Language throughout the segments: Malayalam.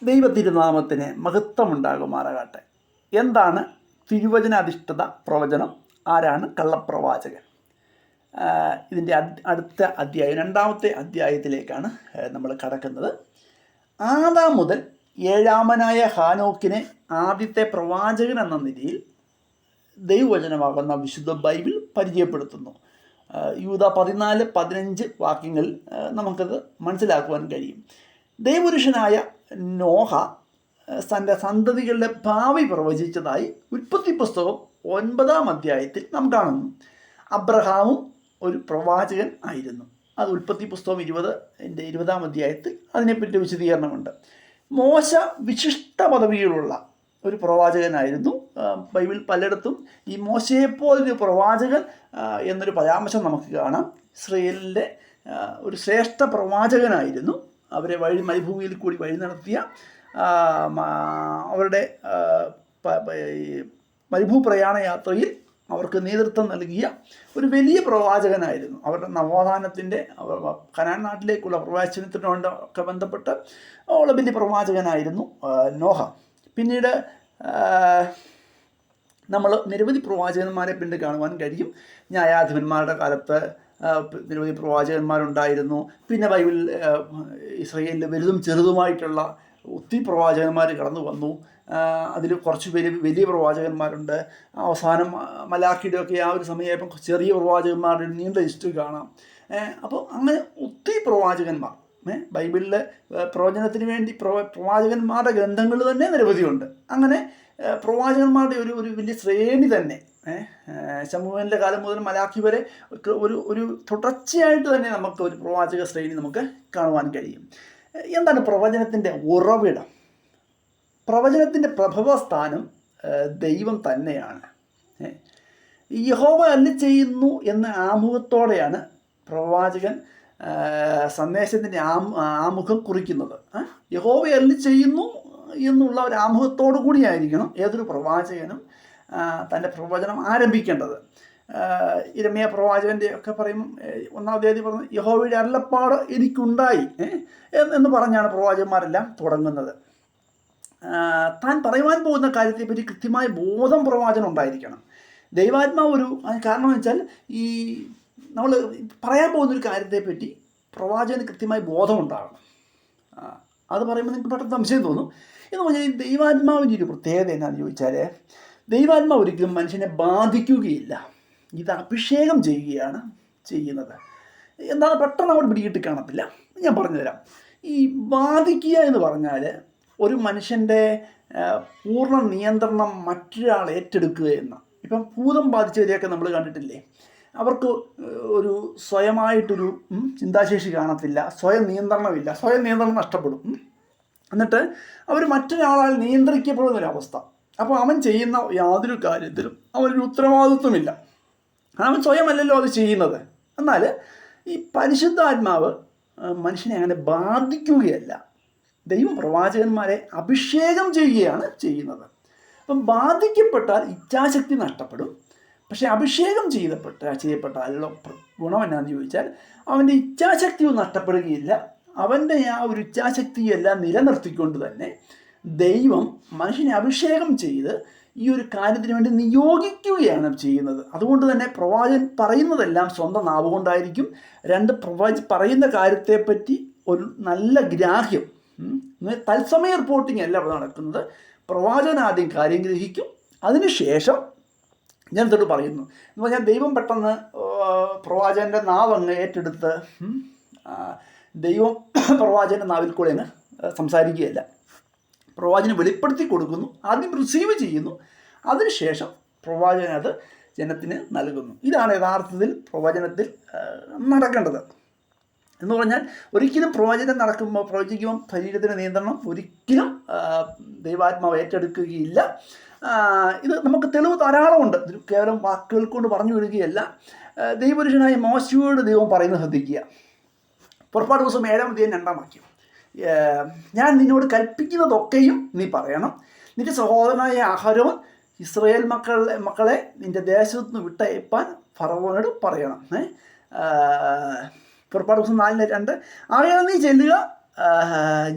ദൈവത്തിരുനാമത്തിന് മഹത്വമുണ്ടാകുമാറാകട്ടെ. എന്താണ് തിരുവചനാധിഷ്ഠിത പ്രവചനം? ആരാണ് കള്ളപ്രവാചകൻ? ഇതിൻ്റെ അടുത്ത അധ്യായം, രണ്ടാമത്തെ അധ്യായത്തിലേക്കാണ് നമ്മൾ കടക്കുന്നത്. ആദാം മുതൽ ഏഴാമനായ ഹാനോക്കിനെ ആദ്യത്തെ പ്രവാചകൻ എന്ന നിലയിൽ ദൈവവചനമാകുന്ന വിശുദ്ധ ബൈബിൾ പരിചയപ്പെടുത്തുന്നു. യൂദ 14-15 വാക്യങ്ങളിൽ നമുക്കത് മനസ്സിലാക്കുവാൻ കഴിയും. ദൈവപുരുഷനായ നോഹ തൻ്റെ സന്തതികളുടെ ഭാവി പ്രവചിച്ചതായി ഉൽപ്പത്തി പുസ്തകം 9-ാം അധ്യായത്തിൽ നാം കാണുന്നു. അബ്രഹാമും ഒരു പ്രവാചകൻ ആയിരുന്നു. അത് ഉൽപ്പത്തി പുസ്തകം 20-ാം അധ്യായത്തിൽ അതിനെപ്പറ്റി വിശദീകരണമുണ്ട്. മോശ വിശിഷ്ട പദവിയിലുള്ള ഒരു പ്രവാചകനായിരുന്നു. ബൈബിൾ പലയിടത്തും ഈ മോശയെപ്പോലൊരു പ്രവാചകൻ എന്നൊരു പരാമർശം നമുക്ക് കാണാം. ഇസ്രയേലിൻ്റെ ഒരു ശ്രേഷ്ഠ പ്രവാചകനായിരുന്നു. അവരെ മരുഭൂമിയിൽ കൂടി വഴി നടത്തിയ, അവരുടെ മരുഭൂ പ്രയാണ യാത്രയിൽ അവർക്ക് നേതൃത്വം നൽകിയ ഒരു വലിയ പ്രവാചകനായിരുന്നു. അവരുടെ നവോത്ഥാനത്തിൻ്റെ, കനാൻ നാട്ടിലേക്കുള്ള പ്രവേശനത്തിനോടൊക്കെ ബന്ധപ്പെട്ട് ഉള്ള വലിയ പ്രവാചകനായിരുന്നു നോഹ. പിന്നീട് നമ്മൾ നിരവധി പ്രവാചകന്മാരെ പിന്നീട് കാണുവാൻ കഴിയും. ന്യായാധിപന്മാരുടെ കാലത്ത് നിരവധി പ്രവാചകന്മാരുണ്ടായിരുന്നു. പിന്നെ ബൈബിൾ ഇസ്രയേലിൽ വലുതും ചെറുതുമായിട്ടുള്ള ഒത്തിരി പ്രവാചകന്മാർ കടന്നു വന്നു. അതിൽ കുറച്ച് വലിയ പ്രവാചകന്മാരുണ്ട്. അവസാനം മലാഖിയുടെയൊക്കെ ആ ഒരു സമയമായപ്പോൾ ചെറിയ പ്രവാചകന്മാരുടെ നീണ്ട ലിസ്റ്റ് കാണാം. അപ്പോൾ അങ്ങനെ ഒത്തിരി പ്രവാചകന്മാർ ബൈബിളിലെ പ്രവചനത്തിന് വേണ്ടി പ്രവാചകന്മാരുടെ ഗ്രന്ഥങ്ങൾ തന്നെ നിരവധിയുണ്ട്. അങ്ങനെ പ്രവാചകന്മാരുടെ ഒരു വലിയ ശ്രേണി തന്നെ ശമൂവേലിൻ്റെ കാലം മുതൽ മലാഖി വരെ ഒരു തുടർച്ചയായിട്ട് തന്നെ നമുക്ക് ഒരു പ്രവാചക ശ്രേണി നമുക്ക് കാണുവാൻ കഴിയും. എന്താണ് പ്രവചനത്തിൻ്റെ ഉറവിടം? പ്രവചനത്തിൻ്റെ പ്രഭവസ്ഥാനം ദൈവം തന്നെയാണ്. യഹോവ അരുളി ചെയ്യുന്നു എന്ന ആമുഖത്തോടെയാണ് പ്രവാചകൻ സന്ദേശത്തിൻ്റെ ആമുഖം കുറിക്കുന്നത്. യഹോവ അരുളി ചെയ്യുന്നു എന്നുള്ള ഒരു ആമുഖത്തോടു കൂടിയായിരിക്കണം ഏതൊരു പ്രവാചകനും തൻ്റെ പ്രവചനം ആരംഭിക്കേണ്ടത്. ഇരമ്യ പ്രവാചകൻ്റെ ഒക്കെ പറയുമ്പം 1-ാം അധ്യായത്തിൽ പറഞ്ഞു, യഹോവയുടെ അരുളപ്പാട് എനിക്കുണ്ടായി എന്ന് പറഞ്ഞാണ് പ്രവാചകന്മാരെല്ലാം തുടങ്ങുന്നത്. താൻ പറയുവാൻ പോകുന്ന കാര്യത്തെപ്പറ്റി കൃത്യമായ ബോധം പ്രവാചകൻ ഉണ്ടായിരിക്കണം. ദൈവാത്മാവ് കാരണം എന്ന് വെച്ചാൽ ഈ നമ്മൾ പറയാൻ പോകുന്നൊരു കാര്യത്തെപ്പറ്റി പ്രവാചകന് കൃത്യമായ ബോധം ഉണ്ടാകണം. അത് പറയുമ്പോൾ നിങ്ങൾക്ക് പെട്ടെന്ന് സംശയം തോന്നും. എന്ന് പറഞ്ഞാൽ ഈ ദൈവാത്മാവിൻ്റെ ഒരു പ്രത്യേകത എന്നാന്ന് ചോദിച്ചാൽ, ദൈവാത്മാവ് ഒരിക്കലും മനുഷ്യനെ ബാധിക്കുകയില്ല. ഇത് അഭിഷേകം ചെയ്യുകയാണ് ചെയ്യുന്നത്. എന്താണ് പെട്ടെന്ന് അങ്ങോട്ട് പിടികിട്ടി കാണത്തില്ല. ഞാൻ പറഞ്ഞുതരാം. ഈ ബാധിക്കുക എന്ന് പറഞ്ഞാൽ ഒരു മനുഷ്യൻ്റെ പൂർണ്ണ നിയന്ത്രണം മറ്റൊരാൾ ഏറ്റെടുക്കുക എന്ന്. ഇപ്പം ഭൂതം ബാധിച്ചവരെയൊക്കെ നമ്മൾ കണ്ടിട്ടില്ലേ? അവർക്ക് ഒരു സ്വയമായിട്ടൊരു ചിന്താശേഷി കാണത്തില്ല, സ്വയം നിയന്ത്രണമില്ല, സ്വയം നിയന്ത്രണം നഷ്ടപ്പെടും. എന്നിട്ട് അവർ മറ്റൊരാളാൽ നിയന്ത്രിക്കപ്പെടുന്നൊരവസ്ഥ. അപ്പോൾ അവൻ ചെയ്യുന്ന യാതൊരു കാര്യത്തിലും അവനൊരു ഉത്തരവാദിത്വമില്ല. അവൻ സ്വയമല്ലല്ലോ അത് ചെയ്യുന്നത്. എന്നാൽ ഈ പരിശുദ്ധാത്മാവ് മനുഷ്യനെ അങ്ങനെ ബാധിക്കുകയല്ല. ദൈവം പ്രവാചകന്മാരെ അഭിഷേകം ചെയ്യുകയാണ് ചെയ്യുന്നത്. അപ്പം ബാധിക്കപ്പെട്ടാൽ ഇച്ഛാശക്തി നഷ്ടപ്പെടും. പക്ഷേ അഭിഷേകം ചെയ്യപ്പെട്ടാലുള്ള ഗുണം എന്നാന്ന് ചോദിച്ചാൽ അവൻ്റെ ഇച്ഛാശക്തി നഷ്ടപ്പെടുകയില്ല. അവൻ്റെ ആ ഒരു ഇച്ഛാശക്തിയെല്ലാം നിലനിർത്തിക്കൊണ്ട് തന്നെ ദൈവം മനുഷ്യനെ അഭിഷേകം ചെയ്ത് ഈ ഒരു കാര്യത്തിന് വേണ്ടി നിയോഗിക്കുകയാണ് ചെയ്യുന്നത്. അതുകൊണ്ട് തന്നെ പ്രവാചകൻ പറയുന്നതെല്ലാം സ്വന്തം നാവ് കൊണ്ടായിരിക്കും. പറയുന്ന കാര്യത്തെപ്പറ്റി ഒരു നല്ല ഗ്രാഹ്യം, തത്സമയ റിപ്പോർട്ടിംഗ് അല്ല അവിടെ നടക്കുന്നത്. പ്രവാചകൻ ആദ്യം കാര്യം ഗ്രഹിക്കും, അതിനുശേഷം ഞാൻ തൊട്ട് പറയുന്നു എന്ന് പറഞ്ഞാൽ ദൈവം പെട്ടെന്ന് പ്രവാചകൻ്റെ നാവ് അങ്ങ് ഏറ്റെടുത്ത് ദൈവം പ്രവാചകൻ്റെ നാവിൽ കൂടെ അങ്ങ് സംസാരിക്കുകയല്ല. പ്രവാചകന് വെളിപ്പെടുത്തി കൊടുക്കുന്നു, ആദ്യം റിസീവ് ചെയ്യുന്നു, അതിനുശേഷം പ്രവാചകൻ അത് ജനത്തിന് നൽകുന്നു. ഇതാണ് യഥാർത്ഥത്തിൽ പ്രവചനത്തിൽ നടക്കേണ്ടത്. എന്ന് പറഞ്ഞാൽ ഒരിക്കലും പ്രവചനം പ്രവചിക്കുമ്പോൾ ശരീരത്തിൻ്റെ നിയന്ത്രണം ഒരിക്കലും ദൈവാത്മാവ് ഏറ്റെടുക്കുകയില്ല. ഇത് നമുക്ക് തെളിവ് ധാരാളമുണ്ട്. ഇത് കേവലം വാക്കുകൾ കൊണ്ട് പറഞ്ഞു വിടുകയല്ല. ദൈവപുരുഷനായ മോശയോട് ദൈവം പറയുന്നത് ശ്രദ്ധിക്കുക. പുറപ്പാട് ദിവസം 7-ാം അധ്യായം 2-ാം വാക്യം, ഞാൻ നിന്നോട് കൽപ്പിക്കുന്നതൊക്കെയും നീ പറയണം. നിന്റെ സഹോദരനായ അഹരോൻ ഇസ്രായേൽ മക്കളെ നിന്റെ ദേശത്തു നിന്ന് വിട്ടയപ്പാൻ ഫറവോനോട് പറയണം. പുറപ്പാട് ദിവസം 4:2, ആകയാൽ നീ ചെല്ലുക,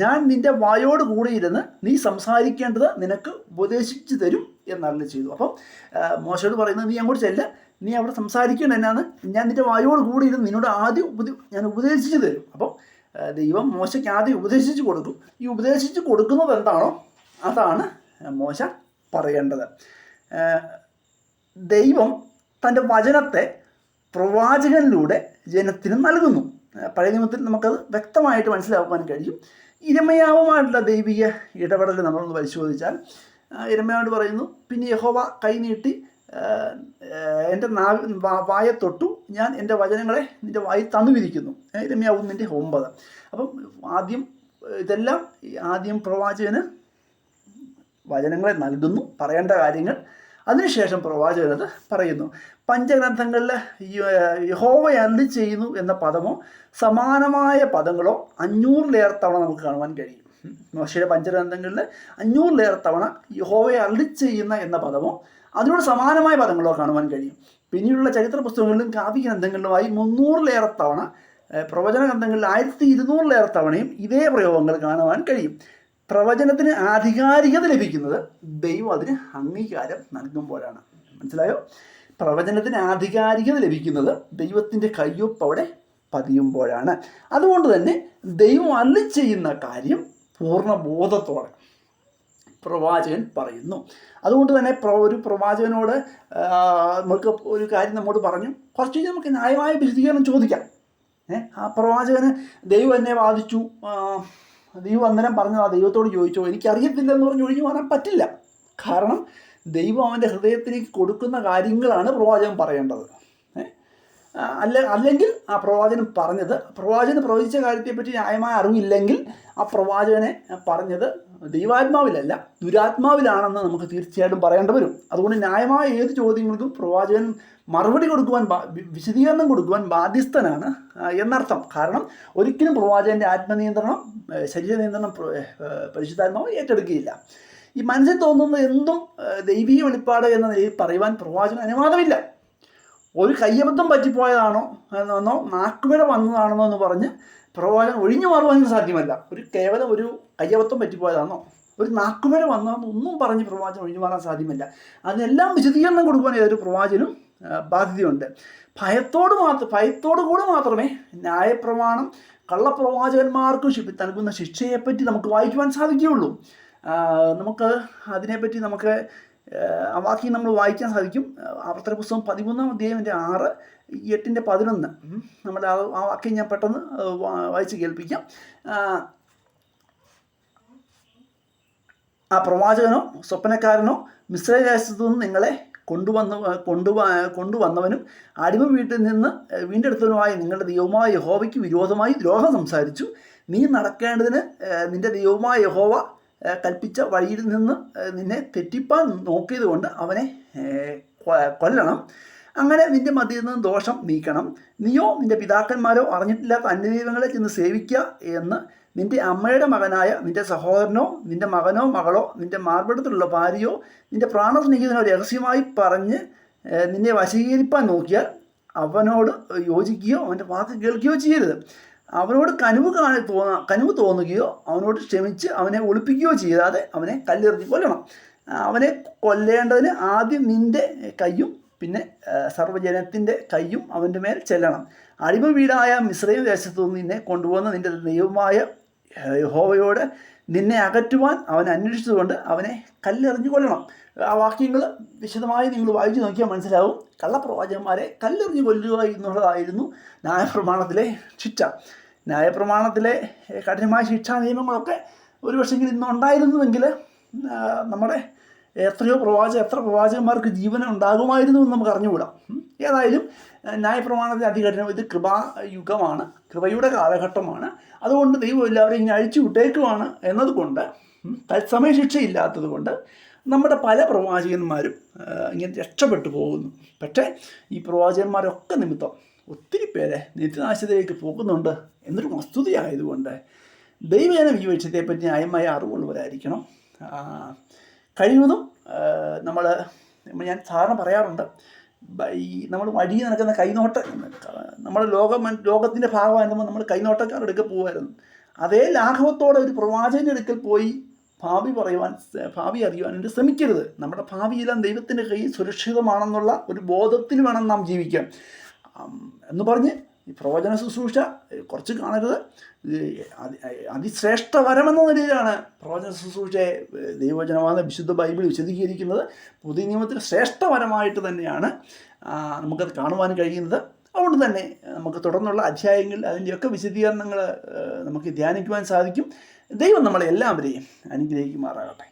ഞാൻ നിൻ്റെ വായോട് കൂടെ ഇരുന്ന് നീ സംസാരിക്കേണ്ടത് നിനക്ക് ഉപദേശിച്ചു തരും എന്നരുളി ചെയ്തു. അപ്പം മോശയോട് പറയുന്നത്, നീ അങ്ങോട്ട് ചെല്ല, നീ അവിടെ സംസാരിക്കേണ്ടത് എന്നാണ്, ഞാൻ നിൻ്റെ വായോട് കൂടെ ഇരുന്ന് നിന്നോട് ആദ്യം ഞാൻ ഉപദേശിച്ചു തരും. അപ്പം ദൈവം മോശയ്ക്ക് ആദ്യം ഉപദേശിച്ച് കൊടുക്കും. ഈ ഉപദേശിച്ച് കൊടുക്കുന്നത് എന്താണോ അതാണ് മോശ പറയേണ്ടത്. ദൈവം തൻ്റെ വചനത്തെ പ്രവാചകനിലൂടെ ജനത്തിന് നൽകുന്നു. പഴയ നിയമത്തിൽ നമുക്കത് വ്യക്തമായിട്ട് മനസ്സിലാക്കാൻ കഴിയും. ഇരമയാവുമായിട്ടുള്ള ദൈവിക ഇടപെടൽ നമ്മളൊന്ന് പരിശോധിച്ചാൽ ഇരമയാവോട് പറയുന്നു, പിന്നെ യഹോവ കൈ നീട്ടി എൻ്റെ വായെ തൊട്ടു, ഞാൻ എൻ്റെ വചനങ്ങളെ നിൻ്റെ വായിൽ തന്നുവിരിക്കുന്നു. ഇരമയാവ് 1:9. അപ്പം ആദ്യം പ്രവാചകന് വചനങ്ങളെ നൽകുന്നു, പറയേണ്ട കാര്യങ്ങൾ. അതിനുശേഷം പ്രവാചകനത് പറയുന്നു. പഞ്ചഗ്രന്ഥങ്ങളിൽ യഹോവ അരുളി ചെയ്യുന്നു എന്ന പദമോ സമാനമായ പദങ്ങളോ 500-ലേറെ തവണ നമുക്ക് കാണുവാൻ കഴിയും. മോശയുടെ പഞ്ചഗ്രന്ഥങ്ങളിൽ 500-ലേറെ തവണ യഹോവ അരുളി ചെയ്യുന്ന എന്ന പദമോ അതിനോട് സമാനമായ പദങ്ങളോ കാണുവാൻ കഴിയും. പിന്നീടുള്ള ചരിത്ര പുസ്തകങ്ങളിലും കാവ്യ ഗ്രന്ഥങ്ങളിലുമായി 300-ലേറെ തവണ, പ്രവചന ഗ്രന്ഥങ്ങളിൽ 1200-ലേറെ തവണയും ഇതേ പ്രയോഗങ്ങൾ കാണുവാൻ കഴിയും. പ്രവചനത്തിന് ആധികാരികത ലഭിക്കുന്നത് ദൈവം അതിന് അംഗീകാരം നൽകുമ്പോഴാണ്. മനസ്സിലായോ? പ്രവചനത്തിന് ആധികാരികത ലഭിക്കുന്നത് ദൈവത്തിൻ്റെ കയ്യൊപ്പ് അവിടെ പതിയുമ്പോഴാണ്. അതുകൊണ്ട് തന്നെ ദൈവം അരുളി ചെയ്യുന്ന കാര്യം പൂർണ്ണ ബോധത്തോടെ പ്രവാചകൻ പറയുന്നു. അതുകൊണ്ട് തന്നെ ഒരു പ്രവാചകനോട് നമുക്ക് ഒരു കാര്യം നമ്മോട് പറഞ്ഞു, കുറച്ച് നമുക്ക് ന്യായമായ വിശദീകരണം ചോദിക്കാം. ആ പ്രവാചകന് ദൈവം എന്നെ ബാധിച്ചു, ദൈവം അന്നേരം പറഞ്ഞത് ആ ദൈവത്തോട് ചോദിച്ചോ, എനിക്കറിയത്തില്ലെന്ന് പറഞ്ഞ് ഒഴിഞ്ഞു മാറാൻ പറ്റില്ല. കാരണം ദൈവം അവൻ്റെ ഹൃദയത്തിലേക്ക് കൊടുക്കുന്ന കാര്യങ്ങളാണ് പ്രവാചകൻ പറയേണ്ടത്. അല്ലെങ്കിൽ ആ പ്രവാചകൻ പ്രവചിച്ച കാര്യത്തെപ്പറ്റി ന്യായമായ അറിവില്ലെങ്കിൽ ആ പ്രവാചകനെ പറഞ്ഞത് ദൈവാത്മാവിലല്ല ദുരാത്മാവിലാണെന്ന് നമുക്ക് തീർച്ചയായിട്ടും പറയേണ്ടി വരും. അതുകൊണ്ട് ന്യായമായ ഏത് ചോദ്യങ്ങൾക്കും പ്രവാചകൻ മറുപടി കൊടുക്കുവാൻ, വിശദീകരണം കൊടുക്കുവാൻ ബാധ്യസ്ഥനാണ് എന്നർത്ഥം. കാരണം ഒരിക്കലും പ്രവാചകൻ്റെ ആത്മനിയന്ത്രണം, ശരീര നിയന്ത്രണം പരിശുദ്ധാത്മാവ് ഏറ്റെടുക്കുകയില്ല. ഈ മനസ്സിൽ തോന്നുന്ന എന്തും ദൈവീയ വെളിപ്പാട് എന്ന നിലയിൽ പറയുവാൻ പ്രവാചകന് അനുവാദമില്ല. ഒരു കയ്യബദ്ധം പറ്റിപ്പോയതാണോ എന്നോ നാക്കുപിഴ വന്നതാണെന്നോ എന്ന് പറഞ്ഞ് പ്രവാചകൻ ഒഴിഞ്ഞു മാറുവാനും സാധ്യമല്ല. കേവലം ഒരു കയ്യബദ്ധം പറ്റിപ്പോയതാണോ, ഒരു നാക്കുപിഴ വന്നതെന്നോ ഒന്നും പറഞ്ഞ് പ്രവാചകൻ ഒഴിഞ്ഞു മാറാൻ സാധ്യമല്ല. അതിനെല്ലാം വിശദീകരണം കൊടുക്കുവാൻ ഏതൊരു പ്രവാചകനും ബാധ്യതയുണ്ട്. ഭയത്തോടുകൂടെ മാത്രമേ ന്യായപ്രമാണം കള്ളപ്രവാചകന്മാർക്ക് നൽകുന്ന ശിക്ഷയെപ്പറ്റി നമുക്ക് വായിക്കുവാൻ സാധിക്കുകയുള്ളൂ. നമുക്ക് അതിനെപ്പറ്റി ആ വാക്യം നമ്മൾ വായിക്കാൻ സാധിക്കും. ആവർത്തന പുസ്തകം 13-6, 8-11. നമ്മൾ ആ വാക്യം ഞാൻ പെട്ടെന്ന് വായിച്ച് കേൾപ്പിക്കാം. ആ പ്രവാചകനോ സ്വപ്നക്കാരനോ മിസ്രദേശത്തു നിന്ന് നിങ്ങളെ കൊണ്ടുവന്നവനും അടിമ വീട്ടിൽ നിന്ന് വീണ്ടെടുത്തവനുമായ നിങ്ങളുടെ ദൈവമായ യഹോവയ്ക്ക് വിരോധമായി ദ്രോഹം സംസാരിച്ചു. നീ നടക്കേണ്ടതിന് നിന്റെ ദൈവമായ യഹോവ കൽപ്പിച്ച വഴിയിൽ നിന്ന് നിന്നെ തെറ്റിപ്പാൻ നോക്കിയത് കൊണ്ട് അവനെ കൊല്ലണം. അങ്ങനെ നിന്റെ മധ്യത്തിൽ നിന്ന് ദോഷം നീക്കണം. നീയോ നിന്റെ പിതാക്കന്മാരോ അറിഞ്ഞിട്ടില്ലാത്ത അന്യദൈവങ്ങളെ ചെന്ന് സേവിക്കുക എന്ന് നിന്റെ അമ്മയുടെ മകനായ നിന്റെ സഹോദരനോ നിന്റെ മകനോ മകളോ നിന്റെ മാർബിടത്തിലുള്ള ഭാര്യയോ നിന്റെ പ്രാണസ്നേഹിതനോ രഹസ്യമായി പറഞ്ഞ് നിന്നെ വശീകരിപ്പാൻ നോക്കിയാൽ അവനോട് യോജിക്കുകയോ അവൻ്റെ വാക്ക് കേൾക്കുകയോ ചെയ്യരുത്. അവനോട് കനിവ് തോന്നുകയോ അവനോട് ക്ഷമിച്ച് അവനെ ഒളിപ്പിക്കുകയോ ചെയ്യാതെ അവനെ കല്ലെറിഞ്ഞ് കൊല്ലണം. അവനെ കൊല്ലേണ്ടതിന് ആദ്യം നിന്റെ കയ്യും പിന്നെ സർവ്വജനത്തിൻ്റെ കയ്യും അവൻ്റെ മേൽ ചെല്ലണം. അടിമ വീടായ മിസ്രയീം ദേശത്തു നിന്ന് നിന്നെ കൊണ്ടുപോകുന്ന നിന്റെ ദൈവമായ യഹോവയോട് നിന്നെ അകറ്റുവാൻ അവൻ അന്വേഷിച്ചതുകൊണ്ട് അവനെ കല്ലെറിഞ്ഞ് കൊല്ലണം. ആ വാക്യങ്ങൾ വിശദമായി നിങ്ങൾ വായിച്ചു നോക്കിയാൽ മനസ്സിലാവും. കള്ളപ്രവാചകന്മാരെ കല്ലെറിഞ്ഞ് കൊല്ലുക എന്നുള്ളതായിരുന്നു ന്യായപ്രമാണത്തിലെ ശിക്ഷ. ന്യായപ്രമാണത്തിലെ കഠിനമായ ശിക്ഷാ നിയമങ്ങളൊക്കെ ഒരു പക്ഷെങ്കിൽ ഇന്നുണ്ടായിരുന്നുവെങ്കിൽ നമ്മുടെ എത്ര പ്രവാചകന്മാർക്ക് ജീവനം ഉണ്ടാകുമായിരുന്നു എന്ന് നമുക്ക് അറിഞ്ഞുകൂടാം. ഏതായാലും ന്യായപ്രമാണത്തിൽ അതികഠിനം. ഇത് കൃപായുഗമാണ്, കൃപയുടെ കാലഘട്ടമാണ്. അതുകൊണ്ട് ദൈവം എല്ലാവരെയും ഇങ്ങനെ അഴിച്ചു വിട്ടേക്കുവാണ് എന്നതുകൊണ്ട്, തത്സമയ ശിക്ഷയില്ലാത്തത് കൊണ്ട് നമ്മുടെ പല പ്രവാചകന്മാരും ഇങ്ങനെ രക്ഷപ്പെട്ടു പോകുന്നു. പക്ഷേ ഈ പ്രവാചകന്മാരൊക്കെ നിമിത്തം ഒത്തിരി പേരെ നിത്യനാശത്തിലേക്ക് പോകുന്നുണ്ട് എന്നൊരു വസ്തുതയായതുകൊണ്ട് ദൈവജനം ഈ വിഷയത്തെപ്പറ്റി ന്യായമായ അറിവുള്ളവരായിരിക്കണം. കഴിവതും ഞാൻ സാധാരണ പറയാറുണ്ട്, നമ്മൾ വഴി നടക്കുന്ന കൈനോട്ട, നമ്മുടെ ലോകത്തിൻ്റെ ഭാഗമായിരുന്നപ്പോൾ നമ്മൾ കൈനോട്ടക്കാരെടുക്കെ പോകുമായിരുന്നു. അതേ ലാഘവത്തോടെ ഒരു പ്രവാചകൻ്റെ അടുക്കൽ പോയി ഭാവി അറിയുവാൻ വേണ്ടി ശ്രമിക്കരുത്. നമ്മുടെ ഭാവിയെല്ലാം ദൈവത്തിൻ്റെ കയ്യിൽ സുരക്ഷിതമാണെന്നുള്ള ഒരു ബോധത്തിൽ വേണം നാം ജീവിക്കാൻ എന്ന് പറഞ്ഞ് ഈ പ്രവചന ശുശ്രൂഷ കുറച്ച് കാണരുത്. അതിശ്രേഷ്ഠ വരമെന്ന നിലയിലാണ് പ്രവചന ശുശ്രൂഷയെ ദൈവവചനമായ വിശുദ്ധ ബൈബിൾ വിശദീകരിക്കുന്നത്. പുതിയ നിയമത്തിൽ ശ്രേഷ്ഠവരമായിട്ട് തന്നെയാണ് നമുക്കത് കാണുവാൻ കഴിയുന്നത്. അതുകൊണ്ട് തന്നെ നമുക്ക് തുടർന്നുള്ള അധ്യായങ്ങളിൽ അതിൻ്റെയൊക്കെ വിശദീകരണങ്ങൾ നമുക്ക് ധ്യാനിക്കുവാൻ സാധിക്കും. ദൈവം നമ്മളെ എല്ലാവരെയും അനുഗ്രഹിക്കുമാറാകട്ടെ.